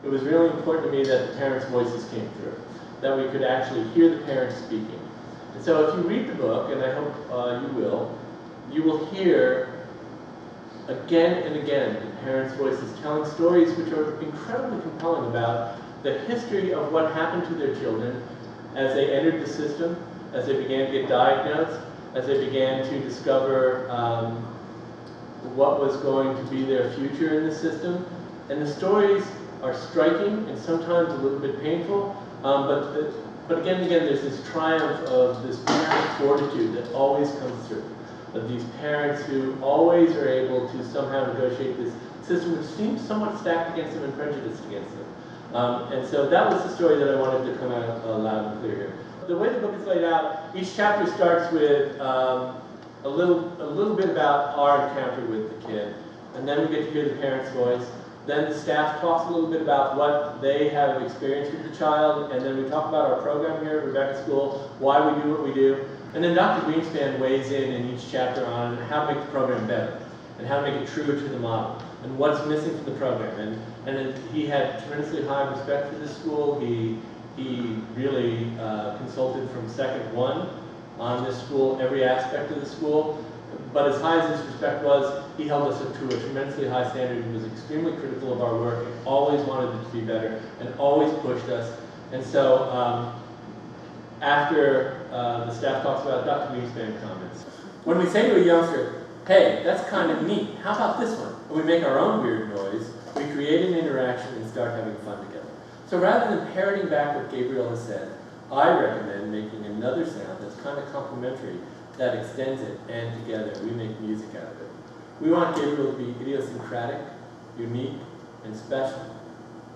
it was really important to me that the parents' voices came through, that we could actually hear the parents speaking. And so if you read the book, and I hope you will hear again and again the parents' voices telling stories which are incredibly compelling about the history of what happened to their children as they entered the system, as they began to get diagnosed, as they began to discover what was going to be their future in the system. And the stories are striking and sometimes a little bit painful, but again and again there's this triumph of this parent fortitude that always comes through, of these parents who always are able to somehow negotiate this system which seems somewhat stacked against them and prejudiced against them. And so that was the story that I wanted to come out loud and clear here. The way the book is laid out, each chapter starts with a little bit about our encounter with the kid, and then we get to hear the parent's voice. Then the staff talks a little bit about what they have experienced with the child, and then we talk about our program here at Rebecca School, why we do what we do. And then Dr. Greenspan weighs in each chapter on how to make the program better, and how to make it truer to the model, and what's missing from the program. And he had tremendously high respect for this school. He really consulted from second one on this school, every aspect of the school. But as high as his respect was, he held us to a tremendously high standard and was extremely critical of our work and always wanted it to be better and always pushed us. And so after the staff talks about Dr. Greenspan comments, when we say to a youngster, hey, that's kind of neat, how about this one? And we make our own weird noise, we create an interaction and start having fun together. So rather than parroting back what Gabriel has said, I recommend making another sound that's kind of complementary, that extends it, and together we make music out of it. We want Gabriel to be idiosyncratic, unique, and special,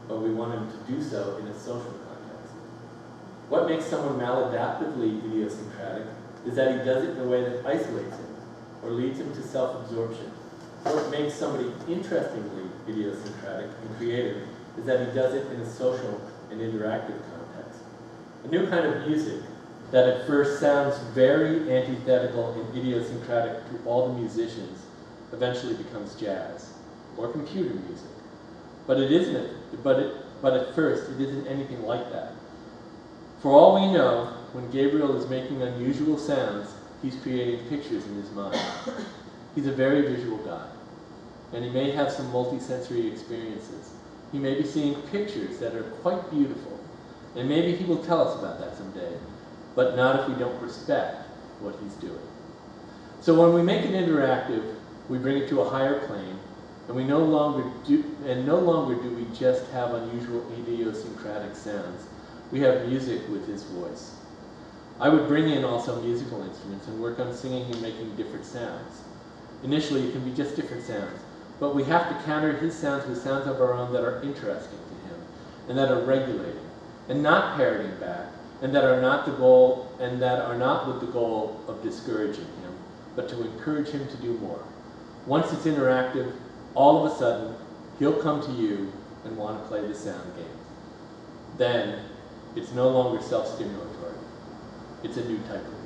but we want him to do so in a social context. What makes someone maladaptively idiosyncratic is that he does it in a way that isolates him, or leads him to self-absorption. What makes somebody interestingly idiosyncratic and creative is that he does it in a social and interactive context. A new kind of music that at first sounds very antithetical and idiosyncratic to all the musicians eventually becomes jazz or computer music. But it isn't. But at first, it isn't anything like that. For all we know, when Gabriel is making unusual sounds, he's creating pictures in his mind. He's a very visual guy, and he may have some multisensory experiences. He may be seeing pictures that are quite beautiful, and maybe he will tell us about that someday, but not if we don't respect what he's doing. So when we make it interactive, we bring it to a higher plane, and no longer do we just have unusual idiosyncratic sounds. We have music with his voice. I would bring in also musical instruments and work on singing and making different sounds. Initially, it can be just different sounds, but we have to counter his sounds with sounds of our own that are interesting to him, and that are regulating, and not parroting back, and that are not with the goal of discouraging him, but to encourage him to do more. Once it's interactive, all of a sudden, he'll come to you and want to play the sound game. Then, it's no longer self-stimulatory. It's a new type of